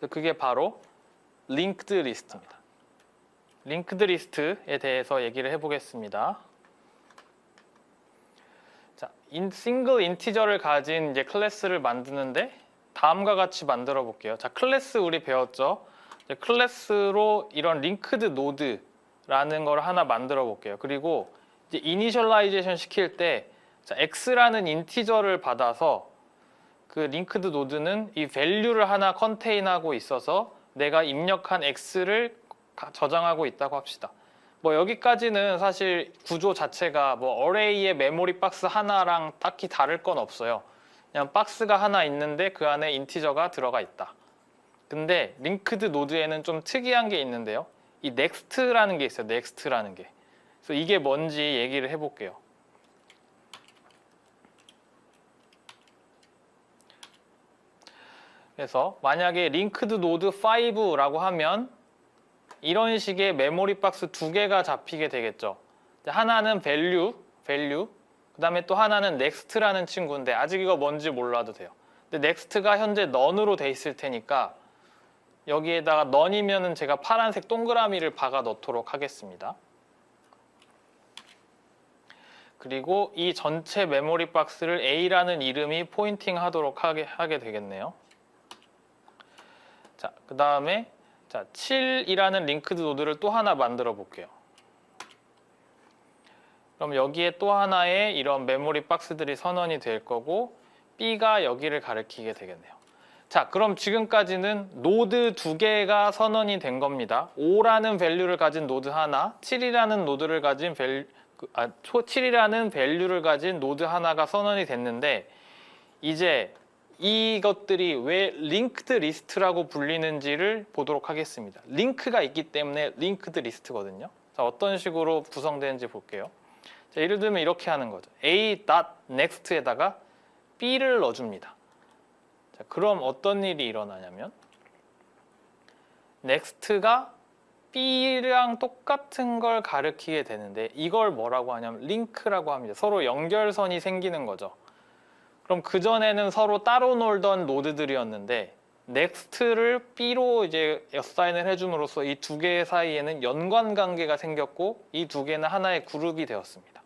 그게 바로 linked list입니다. linked list에 대해서 얘기를 해보겠습니다. 자, 싱글 인티저를 가진 이제 클래스를 만드는데 다음과 같이 만들어 볼게요. 자, 클래스 우리 배웠죠? 이제 클래스로 이런 linked node라는 걸 하나 만들어 볼게요. 그리고 이제 이니셜라이제이션 시킬 때 자, x라는 인티저를 받아서 그 linked node는 이 value를 하나 컨테인하고 있어서 내가 입력한 x를 저장하고 있다고 합시다. 뭐 여기까지는 사실 구조 자체가 뭐 어레이의 메모리 박스 하나랑 딱히 다를 건 없어요. 그냥 박스가 하나 있는데 그 안에 인티저가 들어가 있다. 근데 링크드 노드에는 좀 특이한 게 있는데요. 이 next라는 게 있어요. next라는 게. 그래서 이게 뭔지 얘기를 해볼게요. 그래서 만약에 linked node 5라고 하면 이런 식의 메모리 박스 두 개가 잡히게 되겠죠. 하나는 value, 그 다음에 또 하나는 next라는 친구인데 아직 이거 뭔지 몰라도 돼요. 근데 next가 현재 none으로 돼 있을 테니까 여기에다가 none이면은 제가 파란색 동그라미를 박아 넣도록 하겠습니다. 그리고 이 전체 메모리 박스를 A라는 이름이 포인팅 하도록 하게 되겠네요. 자, 그 다음에 자, 7이라는 링크드 노드를 또 하나 만들어 볼게요. 그럼 여기에 또 하나의 이런 메모리 박스들이 선언이 될 거고 B가 여기를 가리키게 되겠네요. 자, 그럼 지금까지는 노드 두 개가 선언이 된 겁니다. 5라는 밸류를 가진 노드 하나, 7이라는 노드를 가진 7이라는 밸류를 가진 노드 하나가 선언이 됐는데 이제 이것들이 왜 linked list라고 불리는지를 보도록 하겠습니다. 링크가 있기 때문에 linked list거든요. 자, 어떤 식으로 구성되는지 볼게요. 자, 예를 들면 이렇게 하는 거죠. a.next에다가 b를 넣어줍니다. 자, 그럼 어떤 일이 일어나냐면 next가 b랑 똑같은 걸 가리키게 되는데 이걸 뭐라고 하냐면 link라고 합니다. 서로 연결선이 생기는 거죠. 그럼 그전에는 서로 따로 놀던 노드들이었는데 next를 b로 이제 어사인을 해줌으로써 이 두 개 사이에는 연관 관계가 생겼고 이 두 개는 하나의 그룹이 되었습니다.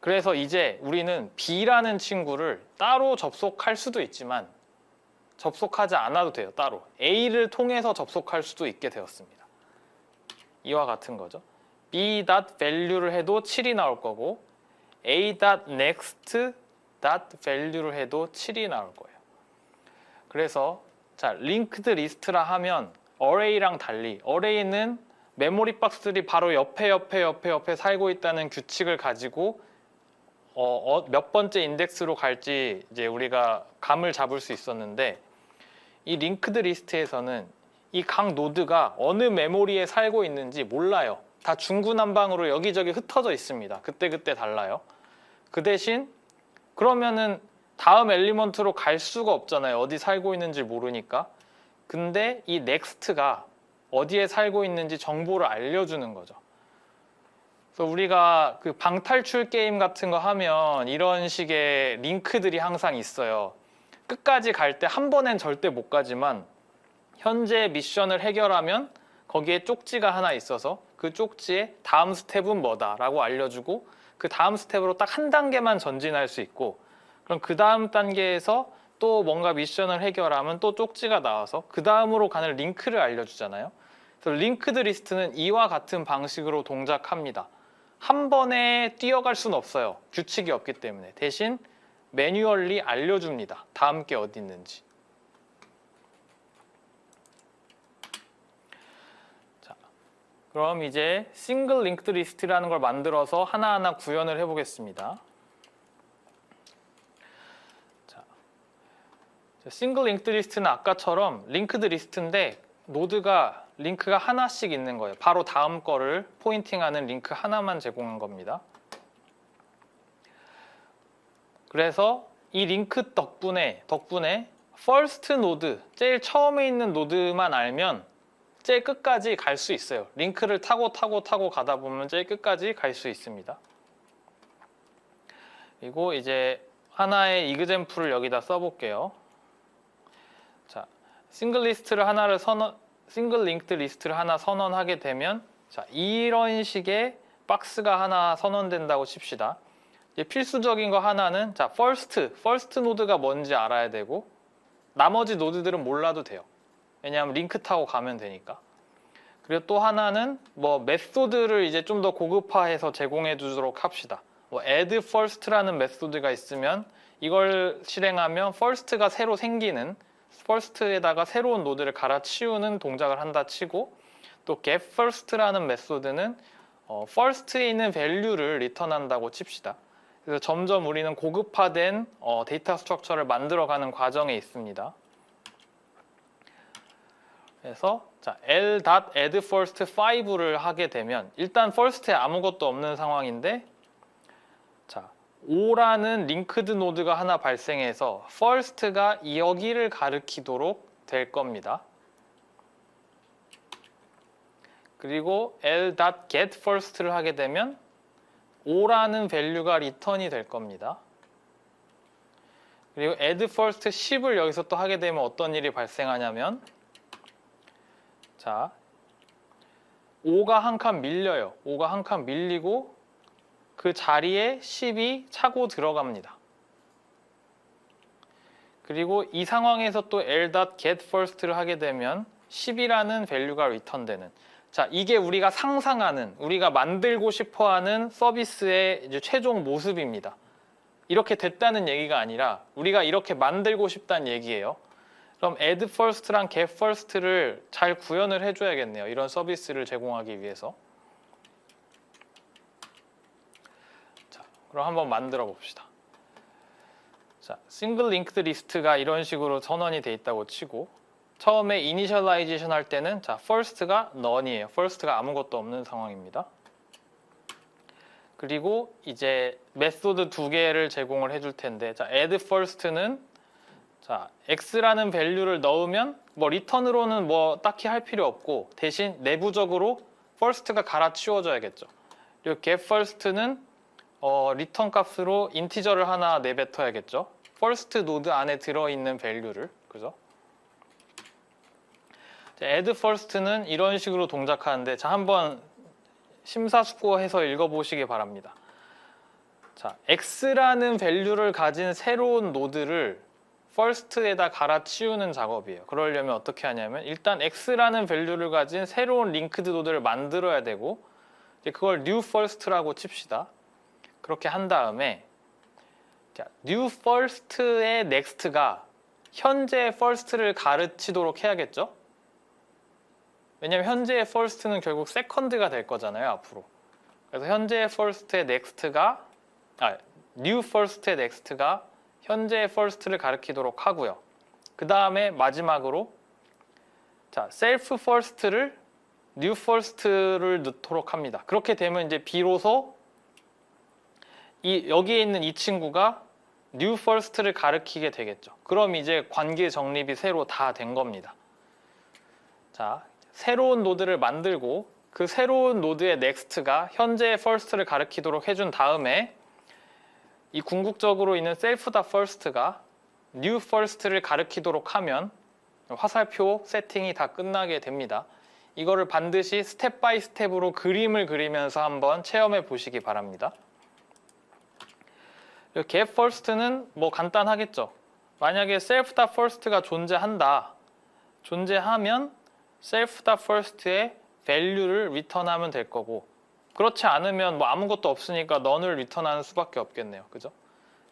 그래서 이제 우리는 b라는 친구를 따로 접속할 수도 있지만 접속하지 않아도 돼요. 따로 a를 통해서 접속할 수도 있게 되었습니다. 이와 같은 거죠. b.value를 해도 7이 나올 거고 a.next.value를 해도 7이 나올 거예요. 그래서 자, linked list라 하면 array랑 달리 array는 메모리 박스들이 바로 옆에 살고 있다는 규칙을 가지고 몇 번째 인덱스로 갈지 이제 우리가 감을 잡을 수 있었는데 이 linked list에서는 이 각 노드가 어느 메모리에 살고 있는지 몰라요. 다 중구난방으로 여기저기 흩어져 있습니다. 그때그때 달라요. 그 대신 그러면은 다음 엘리먼트로 갈 수가 없잖아요. 어디 살고 있는지 모르니까. 근데 이 next가 어디에 살고 있는지 정보를 알려주는 거죠. 그래서 우리가 그 방탈출 게임 같은 거 하면 이런 식의 링크들이 항상 있어요. 끝까지 갈 때 한 번엔 절대 못 가지만 현재 미션을 해결하면 거기에 쪽지가 하나 있어서 그 쪽지에 다음 스텝은 뭐다라고 알려주고 그 다음 스텝으로 딱 한 단계만 전진할 수 있고 그럼 그 다음 단계에서 또 뭔가 미션을 해결하면 또 쪽지가 나와서 그 다음으로 가는 링크를 알려주잖아요. 그래서 링크드 리스트는 이와 같은 방식으로 동작합니다. 한 번에 뛰어갈 수는 없어요. 규칙이 없기 때문에. 대신 매뉴얼리 알려줍니다. 다음 게 어디 있는지. 그럼 이제 싱글 링크드 리스트라는 걸 만들어서 하나하나 구현을 해보겠습니다. 자, 싱글 링크드 리스트는 아까처럼 링크드 리스트인데 링크가 하나씩 있는 거예요. 바로 다음 거를 포인팅하는 링크 하나만 제공한 겁니다. 그래서 이 링크 덕분에 first node, 제일 처음에 있는 노드만 알면 제일 끝까지 갈 수 있어요. 링크를 타고 가다 보면 제일 끝까지 갈 수 있습니다. 그리고 이제 하나의 이그젬플을 여기다 써볼게요. 자, 싱글 링크드 리스트를 하나 선언하게 되면 자, 이런 식의 박스가 하나 선언된다고 칩시다. 이제 필수적인 거 하나는 자, first 노드가 뭔지 알아야 되고 나머지 노드들은 몰라도 돼요. 왜냐하면 링크 타고 가면 되니까. 그리고 또 하나는 뭐 메소드를 이제 좀 더 고급화해서 제공해 주도록 합시다. 뭐 add first라는 메소드가 있으면 이걸 실행하면 first가 새로 생기는 first에다가 새로운 노드를 갈아치우는 동작을 한다 치고 또 get first라는 메소드는 first에 있는 value를 리턴한다고 칩시다. 그래서 점점 우리는 고급화된 데이터 스트럭처를 만들어가는 과정에 있습니다. 그래서 자, l.addFirst5를 하게 되면 일단 first에 아무것도 없는 상황인데 자, 5라는 링크드 노드가 하나 발생해서 first가 여기를 가리키도록 될 겁니다. 그리고 l.getFirst를 하게 되면 5라는 value가 리턴이 될 겁니다. 그리고 addFirst 10을 여기서 또 하게 되면 어떤 일이 발생하냐면 자, 5가 한 칸 밀려요. 5가 한 칸 밀리고 그 자리에 10이 차고 들어갑니다. 그리고 이 상황에서 또 l.getFirst를 하게 되면 10이라는 value가 리턴되는 자, 이게 우리가 상상하는, 우리가 만들고 싶어하는 서비스의 이제 최종 모습입니다. 이렇게 됐다는 얘기가 아니라 우리가 이렇게 만들고 싶다는 얘기예요. 그럼 add first랑 get first를 잘 구현을 해줘야겠네요. 이런 서비스를 제공하기 위해서. 자, 그럼 한번 만들어 봅시다. 자, 싱글 링크드 리스트가 이런 식으로 선언이 돼 있다고 치고 처음에 이니셜라이제이션 할 때는 자, first가 none이에요. first가 아무것도 없는 상황입니다. 그리고 이제 메소드 두 개를 제공을 해줄 텐데 자, add first는 자, x라는 value를 넣으면 뭐 리턴으로는 뭐 딱히 할 필요 없고 대신 내부적으로 first가 갈아치워져야겠죠. 그리고 get first는 리턴 값으로 인티저를 하나 내뱉어야겠죠. first 노드 안에 들어있는 value를 그죠? add first는 이런 식으로 동작하는데 자, 한번 심사숙고해서 읽어보시기 바랍니다. 자, x라는 value를 가진 새로운 노드를 first에다 갈아치우는 작업이에요. 그러려면 어떻게 하냐면 일단 x라는 value를 가진 새로운 링크드 노드를 만들어야 되고 이제 그걸 new first라고 칩시다. 그렇게 한 다음에 자, new first의 next가 현재 first를 가르치도록 해야겠죠? 왜냐면 현재의 first는 결국 second가 될 거잖아요, 앞으로. 그래서 현재의 first의 next가 new first의 next가 현재의 first를 가리키도록 하고요. 그 다음에 마지막으로 자, self first를 new first를 넣도록 합니다. 그렇게 되면 이제 비로소 여기에 있는 이 친구가 new first를 가리키게 되겠죠. 그럼 이제 관계 정립이 새로 다 된 겁니다. 자, 새로운 노드를 만들고 그 새로운 노드의 next가 현재의 first를 가리키도록 해준 다음에 이 궁극적으로 있는 self.first가 new first를 가리키도록 하면 화살표 세팅이 다 끝나게 됩니다. 이거를 반드시 스텝 바이 스텝으로 그림을 그리면서 한번 체험해 보시기 바랍니다. get first는 뭐 간단하겠죠. 만약에 self.first가 존재하면 self.first의 value를 리턴하면 될 거고 그렇지 않으면 뭐 아무것도 없으니까 none을 리턴하는 수밖에 없겠네요. 그죠?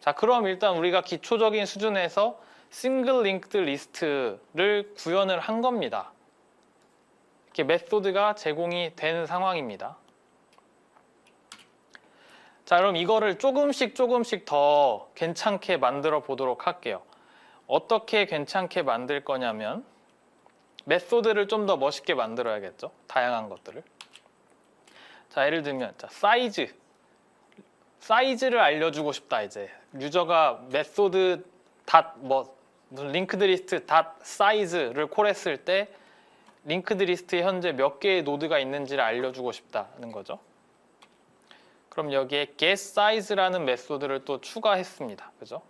자, 그럼 일단 우리가 기초적인 수준에서 싱글 링크드 리스트를 구현을 한 겁니다. 이렇게 메소드가 제공이 되는 상황입니다. 자, 그럼 이거를 조금씩 더 괜찮게 만들어 보도록 할게요. 어떻게 괜찮게 만들 거냐면 메소드를 좀 더 멋있게 만들어야겠죠. 다양한 것들을. 자, 예를 들면 자, 사이즈를 알려주고 싶다. 이제 유저가 메소드 무슨 링크드 리스트 size를 콜했을 때 링크드 리스트에 현재 몇 개의 노드가 있는지를 알려주고 싶다는 거죠. 그럼 여기에 get size라는 메소드를 또 추가했습니다. 그죠?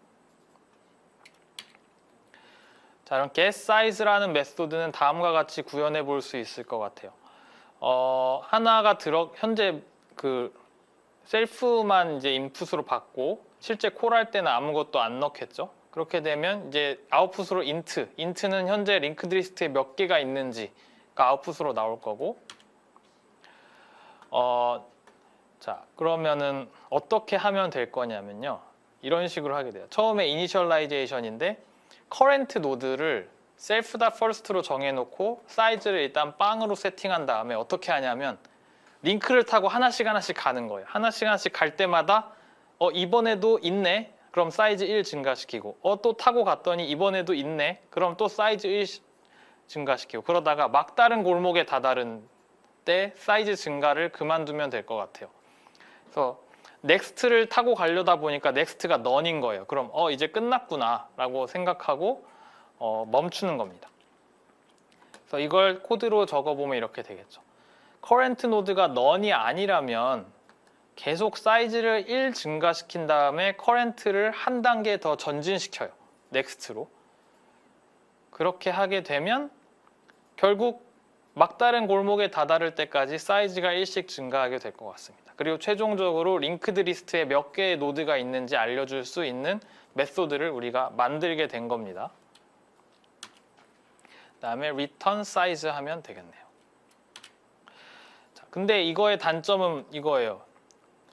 자, 자, 이런 getSize라는 메소드는 다음과 같이 구현해 볼 수 있을 것 같아요. 하나가 현재 그 셀프만 이제 인풋으로 받고 실제 콜할 때는 아무것도 안 넣겠죠. 그렇게 되면 이제 아웃풋으로 int는 현재 링크드 리스트에 몇 개가 있는지가 아웃풋으로 나올 거고, 자, 그러면은 어떻게 하면 될 거냐면요. 이런 식으로 하게 돼요. 처음에 이니셜라이제이션인데 커런트 노드를 셀프다 퍼스트로 정해놓고 사이즈를 일단 빵으로 세팅한 다음에 어떻게 하냐면 링크를 타고 하나씩 가는 거예요. 하나씩 갈 때마다 이번에도 있네. 그럼 사이즈 1 증가시키고 또 타고 갔더니 이번에도 있네. 그럼 또 사이즈 1 증가시키고 그러다가 막다른 골목에 다다른 때 사이즈 증가를 그만두면 될 것 같아요. 그래서 넥스트를 타고 가려다 보니까 넥스트가 넌인 거예요. 그럼 이제 끝났구나 라고 생각하고 멈추는 겁니다. 그래서 이걸 코드로 적어보면 이렇게 되겠죠. 커런트 노드가 넌이 아니라면 계속 사이즈를 1 증가시킨 다음에 커런트를 한 단계 더 전진시켜요. 넥스트로. 그렇게 하게 되면 결국 막다른 골목에 다다를 때까지 사이즈가 1씩 증가하게 될 것 같습니다. 그리고 최종적으로 링크드 리스트에 몇 개의 노드가 있는지 알려줄 수 있는 메소드를 우리가 만들게 된 겁니다. 그 다음에 return size 하면 되겠네요. 자, 근데 이거의 단점은 이거예요.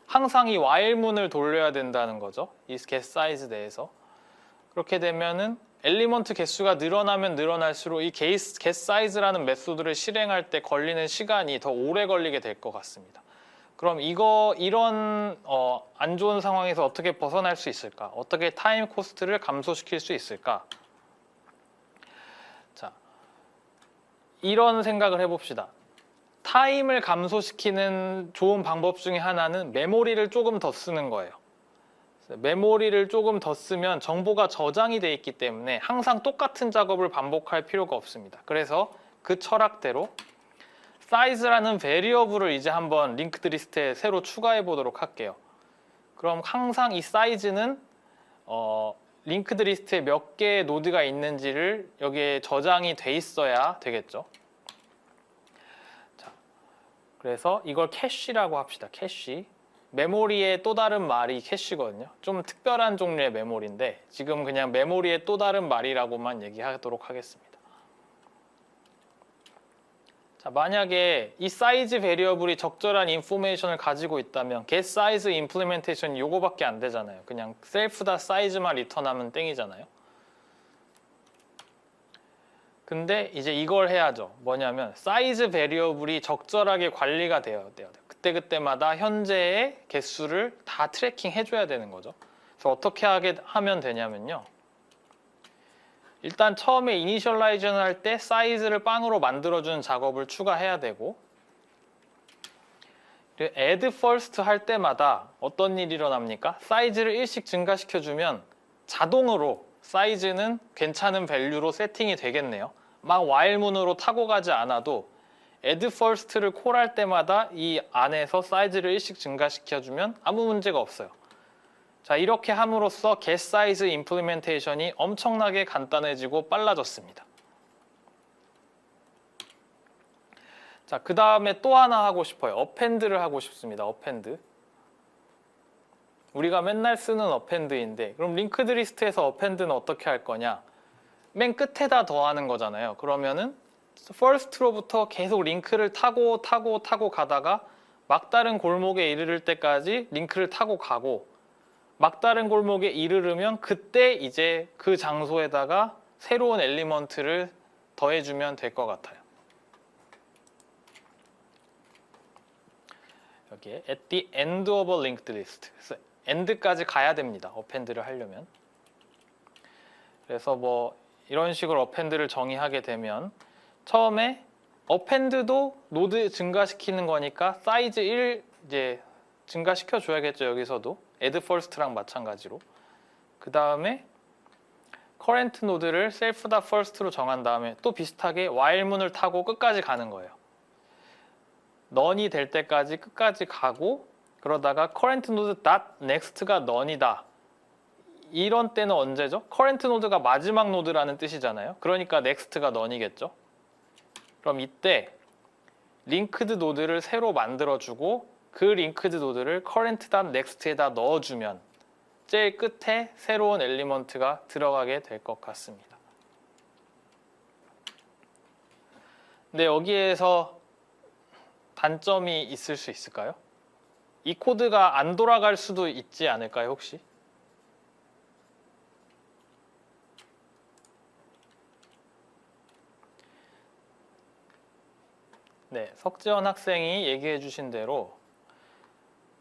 항상 이 while문을 돌려야 된다는 거죠. 이 getSize 내에서. 그렇게 되면은 엘리먼트 개수가 늘어나면 늘어날수록 이 getSize라는 메소드를 실행할 때 걸리는 시간이 더 오래 걸리게 될 것 같습니다. 그럼 이런 안 좋은 상황에서 어떻게 벗어날 수 있을까? 어떻게 타임 코스트를 감소시킬 수 있을까? 자, 이런 생각을 해봅시다. 타임을 감소시키는 좋은 방법 중에 하나는 메모리를 조금 더 쓰는 거예요. 메모리를 조금 더 쓰면 정보가 저장이 돼 있기 때문에 항상 똑같은 작업을 반복할 필요가 없습니다. 그래서 그 철학대로 size라는 베리어블을 이제 한번 링크드 리스트에 새로 추가해 보도록 할게요. 그럼 항상 이 size는 링크드 리스트에 몇 개의 노드가 있는지를 여기에 저장이 돼 있어야 되겠죠. 자, 그래서 이걸 캐시라고 합시다. 캐시. 메모리의 또 다른 말이 캐시거든요. 좀 특별한 종류의 메모리인데 지금 그냥 메모리의 또 다른 말이라고만 얘기하도록 하겠습니다. 자, 만약에 이 사이즈 베리어블이 적절한 인포메이션을 가지고 있다면 getSize implementation 요거밖에 안 되잖아요. 그냥 셀프다 사이즈만 리턴하면 땡이잖아요. 근데 이제 이걸 해야죠. 뭐냐면 사이즈 베리어블이 적절하게 관리가 되어야 돼요. 그때마다 현재의 개수를 다 트래킹 해줘야 되는 거죠. 그래서 어떻게 하면 되냐면요. 일단 처음에 이니셜라이저는 할 때 사이즈를 빵으로 만들어주는 작업을 추가해야 되고, 그리고 add first 할 때마다 어떤 일이 일어납니까? 사이즈를 1씩 증가시켜주면 자동으로 사이즈는 괜찮은 밸류로 세팅이 되겠네요. 막 while문으로 타고 가지 않아도 add first를 콜할 때마다 이 안에서 사이즈를 1씩 증가시켜주면 아무 문제가 없어요. 자, 이렇게 함으로써 getSize 임플리멘테이션이 엄청나게 간단해지고 빨라졌습니다. 자, 그 다음에 또 하나 하고 싶어요. 어펜드를 하고 싶습니다. 어펜드. 우리가 맨날 쓰는 어펜드인데 그럼 링크드 리스트에서 어펜드는 어떻게 할 거냐? 맨 끝에다 더하는 거잖아요. 그러면은 first로부터 계속 링크를 타고 가다가 막다른 골목에 이르를 때까지 링크를 타고 가고 막다른 골목에 이르르면 그때 이제 그 장소에다가 새로운 엘리먼트를 더해주면 될 것 같아요. 여기에 at the end of a linked list. 그래서 end까지 가야 됩니다. 어펜드를 하려면. 그래서 뭐 이런 식으로 어펜드를 정의하게 되면 처음에 어펜드도 노드 증가시키는 거니까 사이즈 1 이제 증가시켜 줘야겠죠. 여기서도 add first랑 마찬가지로. 그 다음에 current 노드를 self.first로 first로 정한 다음에 또 비슷하게 while문을 타고 끝까지 가는 거예요. none이 될 때까지 끝까지 가고 그러다가 current node.next가 none이다. 이런 때는 언제죠? current 노드가 마지막 노드라는 뜻이잖아요. 그러니까 next가 none이겠죠. 그럼 이때 linked 노드를 새로 만들어주고 그 linked 노드를 current.next에다 넣어주면 제일 끝에 새로운 엘리먼트가 들어가게 될 것 같습니다. 근데 여기에서 단점이 있을 수 있을까요? 이 코드가 안 돌아갈 수도 있지 않을까요, 혹시? 네, 석지원 학생이 얘기해 주신 대로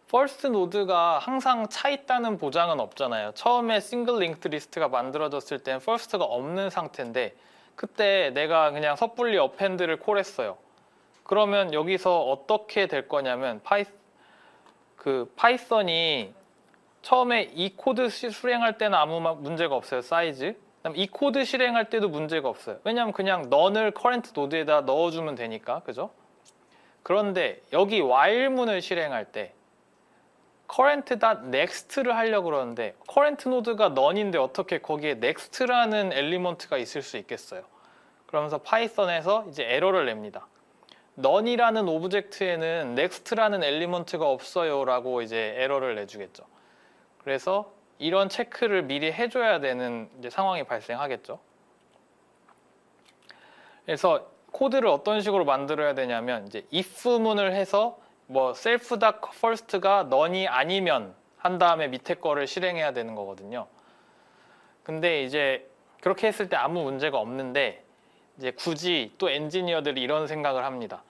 퍼스트 노드가 항상 차 있다는 보장은 없잖아요. 처음에 싱글 링크드 리스트가 만들어졌을 땐 퍼스트가 없는 상태인데 그때 내가 그냥 섣불리 어펜드를 콜했어요. 그러면 여기서 어떻게 될 거냐면 파이썬이 처음에 이 코드 실행할 때는 아무 문제가 없어요. 사이즈. 그다음 이 코드 실행할 때도 문제가 없어요. 왜냐면 그냥 none을 current 노드에다 넣어주면 되니까, 그죠? 그런데 여기 while문을 실행할 때 current.next를 하려고 그러는데 current 노드가 none인데 어떻게 거기에 next라는 엘리먼트가 있을 수 있겠어요? 그러면서 파이썬에서 이제 에러를 냅니다. none이라는 오브젝트에는 next라는 엘리먼트가 없어요 라고 이제 에러를 내주겠죠. 그래서 이런 체크를 미리 해줘야 되는 이제 상황이 발생하겠죠. 그래서 코드를 어떤 식으로 만들어야 되냐면 이제 if문을 해서 뭐 self.first가 none이 아니면 한 다음에 밑에 거를 실행해야 되는 거거든요. 근데 이제 그렇게 했을 때 아무 문제가 없는데 이제 굳이 또 엔지니어들이 이런 생각을 합니다.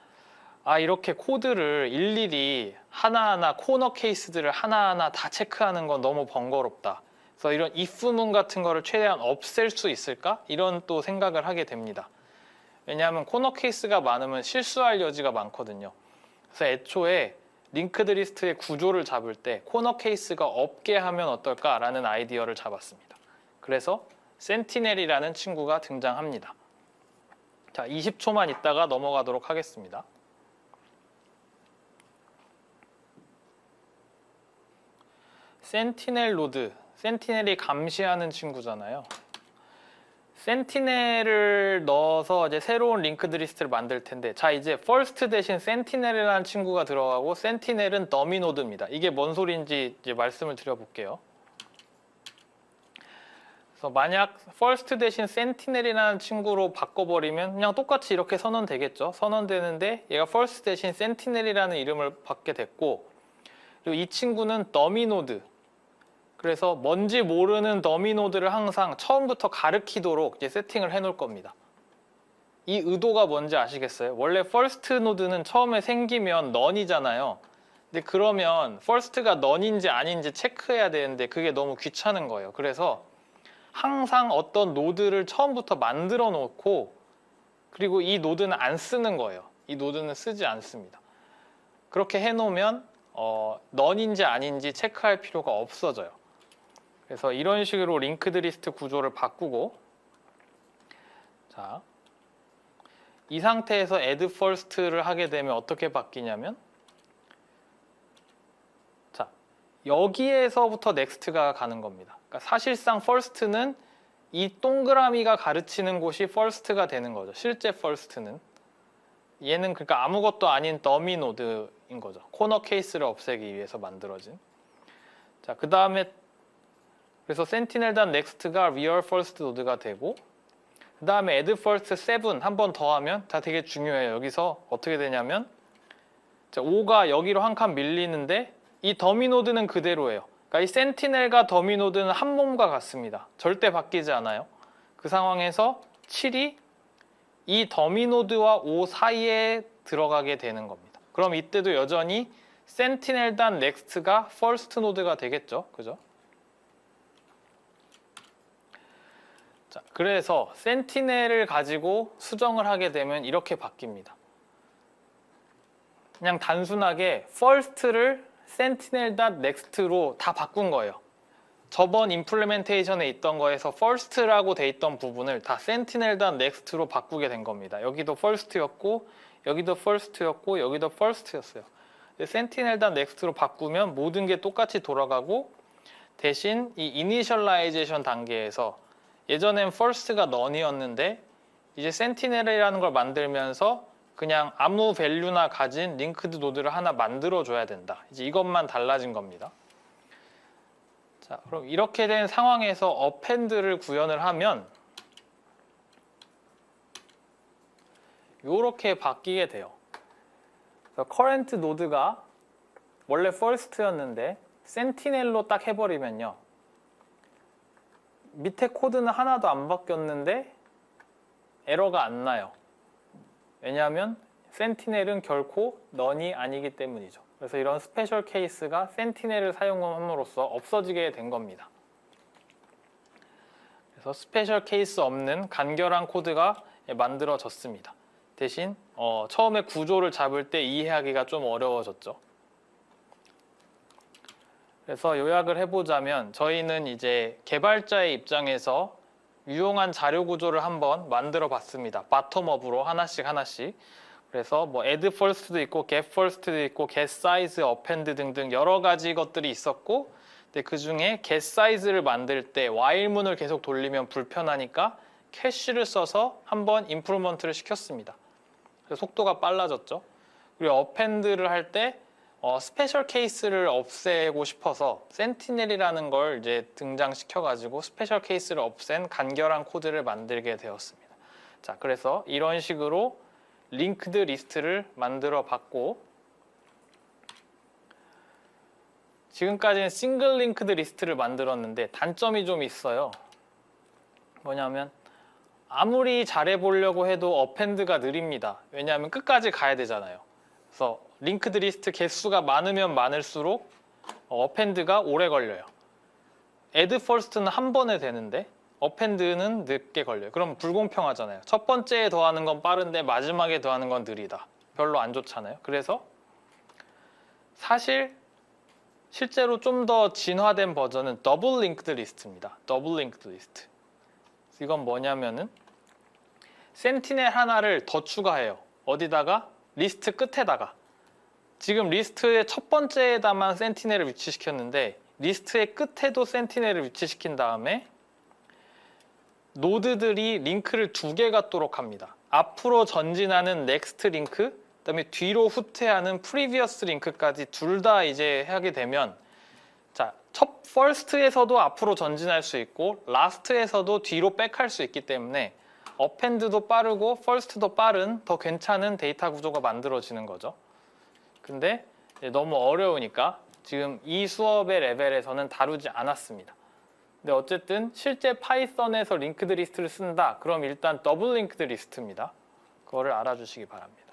아, 이렇게 코드를 일일이 하나하나 코너 케이스들을 하나하나 다 체크하는 건 너무 번거롭다. 그래서 이런 if문 같은 거를 최대한 없앨 수 있을까? 이런 또 생각을 하게 됩니다. 왜냐하면 코너 케이스가 많으면 실수할 여지가 많거든요. 그래서 애초에 링크드 리스트의 구조를 잡을 때 코너 케이스가 없게 하면 어떨까라는 아이디어를 잡았습니다. 그래서 센티넬이라는 친구가 등장합니다. 자, 20초만 있다가 넘어가도록 하겠습니다. 센티넬 로드, 센티넬이 감시하는 친구잖아요. 센티넬을 넣어서 이제 새로운 링크드 리스트를 만들 텐데, 자, 이제 first 대신 센티넬이라는 친구가 들어가고 센티넬은 더미 노드입니다. 이게 뭔 소리인지 이제 말씀을 드려볼게요. 그래서 만약 first 대신 센티넬이라는 친구로 바꿔버리면 그냥 똑같이 이렇게 선언되겠죠. 선언되는데 얘가 first 대신 센티넬이라는 이름을 받게 됐고, 그리고 이 친구는 더미 노드. 그래서 뭔지 모르는 더미 노드를 항상 처음부터 가르치도록 이제 세팅을 해놓을 겁니다. 이 의도가 뭔지 아시겠어요? 원래 first 노드는 처음에 생기면 none이잖아요. 근데 그러면 first가 none인지 아닌지 체크해야 되는데 그게 너무 귀찮은 거예요. 그래서 항상 어떤 노드를 처음부터 만들어 놓고 그리고 이 노드는 안 쓰는 거예요. 이 노드는 쓰지 않습니다. 그렇게 해놓으면 none인지 아닌지 체크할 필요가 없어져요. 그래서 이런 식으로 링크드 리스트 구조를 바꾸고, 자, 이 상태에서 add first를 하게 되면 어떻게 바뀌냐면, 자, 여기에서부터 next가 가는 겁니다. 그러니까 사실상 first는 이 동그라미가 가르치는 곳이 first가 되는 거죠. 실제 first는. 얘는 그러니까 아무것도 아닌 더미 노드인 거죠. 코너 케이스를 없애기 위해서 만들어진. 자, 그 다음에 그래서 sentinel.next가 real first 노드가 되고, 그 다음에 add first 7 한 번 더 하면 다 되게 중요해요. 여기서 어떻게 되냐면, 자, 5가 여기로 한 칸 밀리는데 이 더미 노드는 그대로예요. 그러니까 이 sentinel과 더미 노드는 한 몸과 같습니다. 절대 바뀌지 않아요. 그 상황에서 7이 이 더미 노드와 5 사이에 들어가게 되는 겁니다. 그럼 이때도 여전히 sentinel.next가 first 노드가 되겠죠. 그죠? 자, 그래서 센티넬을 가지고 수정을 하게 되면 이렇게 바뀝니다. 그냥 단순하게 first를 sentinel.next로 다 바꾼 거예요. 저번 임플리멘테이션에 있던 거에서 first라고 돼 있던 부분을 다 sentinel.next로 바꾸게 된 겁니다. 여기도 first였고 여기도 first였고 여기도 first였어요. sentinel.next로 바꾸면 모든 게 똑같이 돌아가고 대신 이 이니셜라이제이션 단계에서 예전엔 first가 none이었는데 이제 센티넬이라는 걸 만들면서 그냥 아무 밸류나 가진 링크드 노드를 하나 만들어 줘야 된다. 이제 이것만 달라진 겁니다. 자, 그럼 이렇게 된 상황에서 어펜드를 구현을 하면 이렇게 바뀌게 돼요. 그래서 current 노드가 원래 first였는데 센티넬로 딱 해버리면요. 밑에 코드는 하나도 안 바뀌었는데 에러가 안 나요. 왜냐하면 센티넬은 결코 none이 아니기 때문이죠. 그래서 이런 스페셜 케이스가 센티넬을 사용함으로써 없어지게 된 겁니다. 그래서 스페셜 케이스 없는 간결한 코드가 만들어졌습니다. 대신 처음에 구조를 잡을 때 이해하기가 좀 어려워졌죠. 그래서 요약을 해보자면 저희는 이제 개발자의 입장에서 유용한 자료 구조를 한번 만들어 봤습니다. 바텀업으로 하나씩. 그래서 뭐 add first도 있고 get first도 있고 get size, append 등등 여러 가지 것들이 있었고, 근데 그 중에 get size를 만들 때 while문을 계속 돌리면 불편하니까 캐시를 써서 한번 임프루먼트를 시켰습니다. 그래서 속도가 빨라졌죠. 그리고 append를 할 때 스페셜 케이스를 없애고 싶어서 센티넬이라는 걸 이제 등장시켜가지고 스페셜 케이스를 없앤 간결한 코드를 만들게 되었습니다. 자, 그래서 이런 식으로 링크드 리스트를 만들어 봤고, 지금까지는 싱글 링크드 리스트를 만들었는데 단점이 좀 있어요. 뭐냐면 아무리 잘해보려고 해도 어펜드가 느립니다. 왜냐하면 끝까지 가야 되잖아요. 그래서 링크드 리스트 개수가 많으면 많을수록 어펜드가 오래 걸려요. add first는 한 번에 되는데 어펜드는 늦게 걸려요. 그럼 불공평하잖아요. 첫 번째에 더하는 건 빠른데 마지막에 더하는 건 느리다. 별로 안 좋잖아요. 그래서 실제로 좀 더 진화된 버전은 더블 링크드 리스트입니다. 더블 링크드 리스트. 이건 뭐냐면은 센티넬 하나를 더 추가해요. 어디다가? 리스트 끝에다가. 지금 리스트의 첫 번째에다만 센티넬을 위치시켰는데 리스트의 끝에도 센티넬을 위치시킨 다음에 노드들이 링크를 2개 갖도록 합니다. 앞으로 전진하는 next 링크, 그다음에 뒤로 후퇴하는 previous 링크까지 둘 다 이제 하게 되면, 자, 첫 first에서도 앞으로 전진할 수 있고 last에서도 뒤로 백할 수 있기 때문에 append도 빠르고 first도 빠른 더 괜찮은 데이터 구조가 만들어지는 거죠. 근데 너무 어려우니까 지금 이 수업의 레벨에서는 다루지 않았습니다. 근데 어쨌든 실제 파이썬에서 링크드 리스트를 쓴다. 그럼 일단 더블 링크드 리스트입니다. 그거를 알아주시기 바랍니다.